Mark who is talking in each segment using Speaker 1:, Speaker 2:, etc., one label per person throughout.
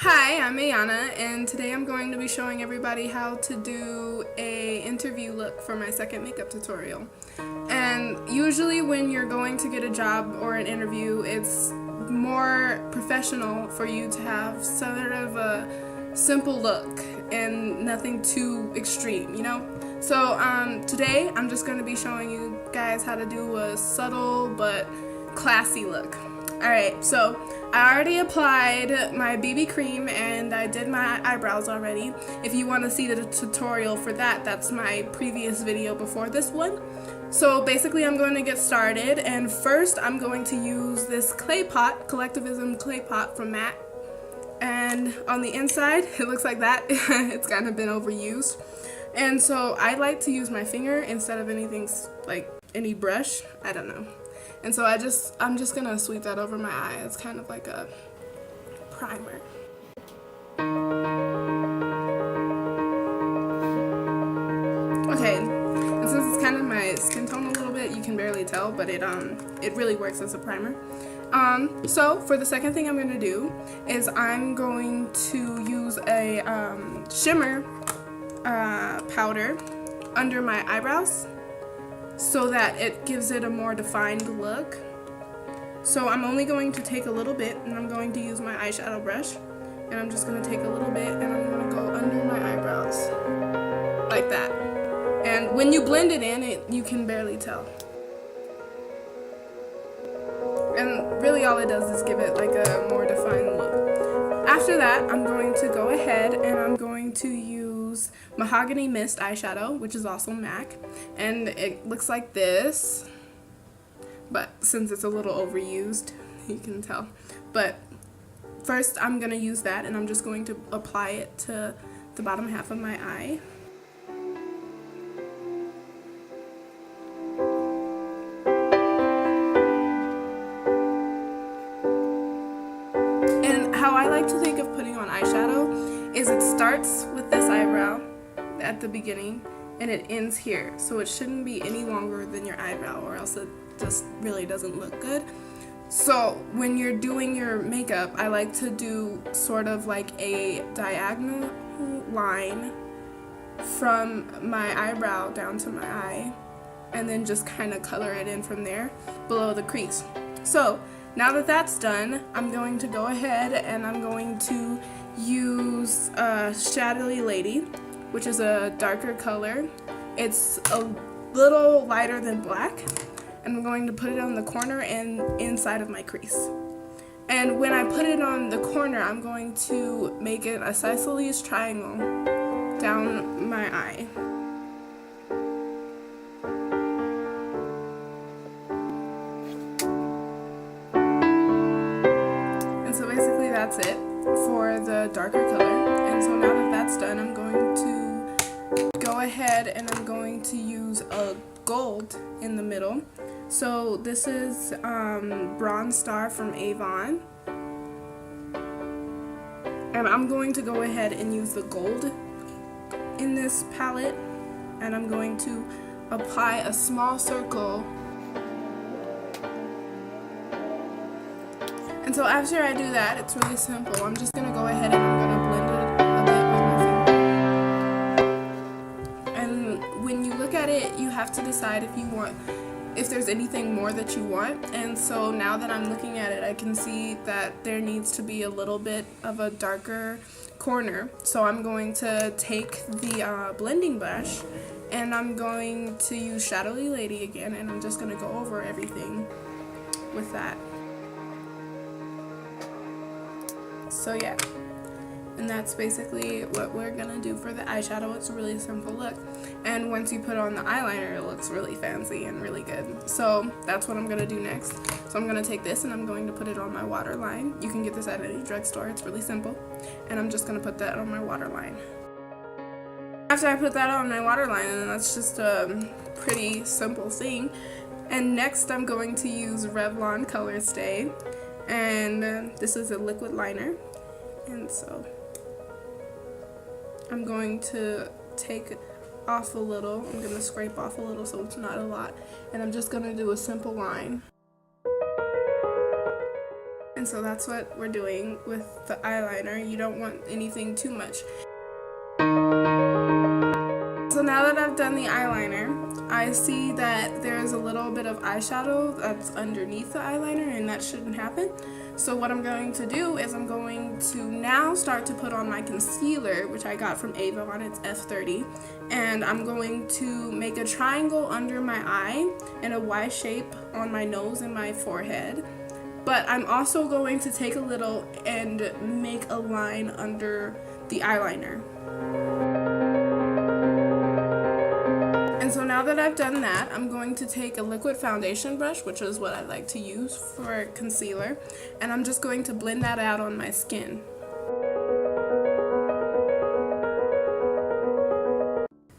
Speaker 1: Hi, I'm Ayana, and today I'm going to be showing everybody how to do a interview look for my second makeup tutorial. And usually when you're going to get a job or an interview, it's more professional for you to have sort of a simple look and nothing too extreme, you know? So today I'm just going to be showing you guys how to do a subtle but classy look. Alright, so I already applied my BB cream and I did my eyebrows already. If you want to see the tutorial for that, that's my previous video before this one. So basically I'm going to get started, and first I'm going to use this Claypot, Colectivism Claypot from MAC. And on the inside, it looks like that. It's kind of been overused. And so I like to use my finger instead of anything like any brush. I don't know. And so I'm just gonna sweep that over my eye. It's kind of like a primer. Okay, and since it's kind of my skin tone a little bit, you can barely tell, but it really works as a primer. So for the second thing I'm gonna do is I'm going to use a shimmer powder under my eyebrows, so that it gives it a more defined look. So I'm only going to take a little bit, and I'm going to use my eyeshadow brush, and I'm just going to take a little bit and I'm going to go under my eyebrows like that. And when you blend it in, you can barely tell. And really all it does is give it like a more defined look. After that, I'm going to go ahead and I'm going to use Mahogany Mist eyeshadow, which is also MAC, and it looks like this, but since it's a little overused, you can tell. But first I'm going to use that, and I'm just going to apply it to the bottom half of my eye. And how I like to think of putting on eyeshadow is it starts with this eyebrow at the beginning and it ends here, so it shouldn't be any longer than your eyebrow, or else it just really doesn't look good. So when you're doing your makeup, I like to do sort of like a diagonal line from my eyebrow down to my eye, and then just kind of color it in from there below the crease. So now that that's done, I'm going to go ahead and I'm going to use Shadowy Lady, which is a darker color. It's a little lighter than black, and I'm going to put it on the corner and inside of my crease. And when I put it on the corner, I'm going to make it a isosceles triangle down my eye. And so basically that's it for the darker color. And so now that that's done, I'm going to go ahead and I'm going to use a gold in the middle. So this is Bronze Star from Avon, and I'm going to go ahead and use the gold in this palette, and I'm going to apply a small circle. And so after I do that, it's really simple. I'm just going to go ahead and I'm going to blend it a bit with my finger. And when you look at it, you have to decide if there's anything more that you want. And so now that I'm looking at it, I can see that there needs to be a little bit of a darker corner. So I'm going to take the blending brush, and I'm going to use Shadowy Lady again, and I'm just going to go over everything with that. So yeah, and that's basically what we're gonna do for the eyeshadow. It's a really simple look, and once you put on the eyeliner, it looks really fancy and really good. So that's what I'm gonna do next. So I'm gonna take this and I'm going to put it on my waterline. You can get this at any drugstore, it's really simple. And I'm just gonna put that on my waterline. After I put that on my waterline, and that's just a pretty simple thing. And next I'm going to use Revlon Colorstay, and this is a liquid liner. And so I'm going to take off a little. I'm going to scrape off a little so it's not a lot. And I'm just going to do a simple line. And so that's what we're doing with the eyeliner. You don't want anything too much. So now that I've done the eyeliner, I see that there's a little bit of eyeshadow that's underneath the eyeliner, and that shouldn't happen. So what I'm going to do is I'm going to now start to put on my concealer, which I got from Avon, it's F30, and I'm going to make a triangle under my eye and a Y shape on my nose and my forehead. But I'm also going to take a little and make a line under the eyeliner. And so now that I've done that, I'm going to take a liquid foundation brush, which is what I like to use for concealer, and I'm just going to blend that out on my skin.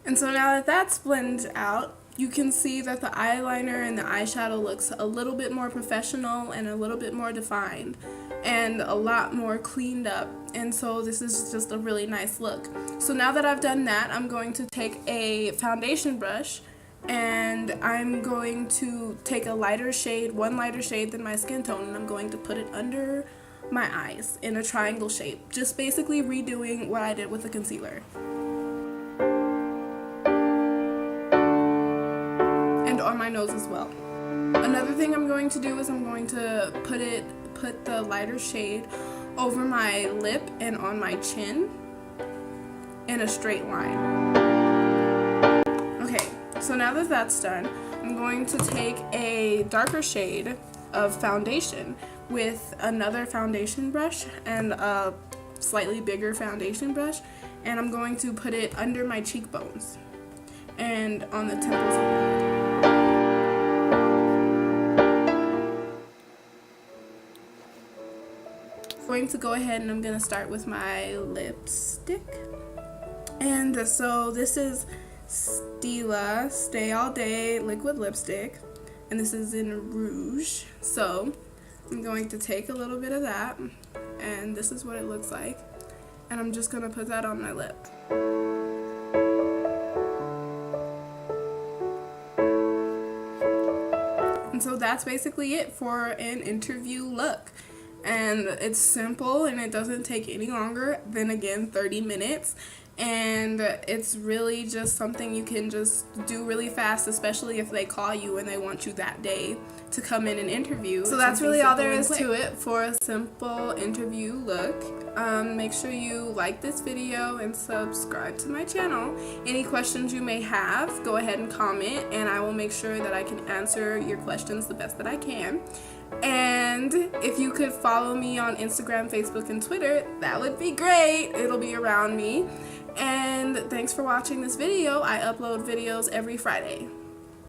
Speaker 1: And so now that that's blended out, you can see that the eyeliner and the eyeshadow looks a little bit more professional and a little bit more defined and a lot more cleaned up, and so this is just a really nice look. So now that I've done that, I'm going to take a foundation brush and I'm going to take a lighter shade, one lighter shade than my skin tone, and I'm going to put it under my eyes in a triangle shape, just basically redoing what I did with the concealer. And on my nose as well. Another thing I'm going to do is I'm going to put the lighter shade over my lip and on my chin in a straight line. Okay, so now that that's done, I'm going to take a darker shade of foundation with another foundation brush and a slightly bigger foundation brush, and I'm going to put it under my cheekbones and on the temples of my head. I'm going to go ahead and I'm going to start with my lipstick. And so this is Stila Stay All Day liquid lipstick, and this is in Rouge. So I'm going to take a little bit of that, and this is what it looks like, and I'm just going to put that on my lip. And so that's basically it for an interview look. And it's simple and it doesn't take any longer than, again, 30 minutes. And it's really just something you can just do really fast, especially if they call you and they want you that day to come in and interview. So that's really all there is to it for a simple interview look. Make sure you like this video and subscribe to my channel. Any questions you may have, go ahead and comment, and I will make sure that I can answer your questions the best that I can. And if you could follow me on Instagram, Facebook, and Twitter, that would be great. It'll be around me. And thanks for watching this video. I upload videos every Friday.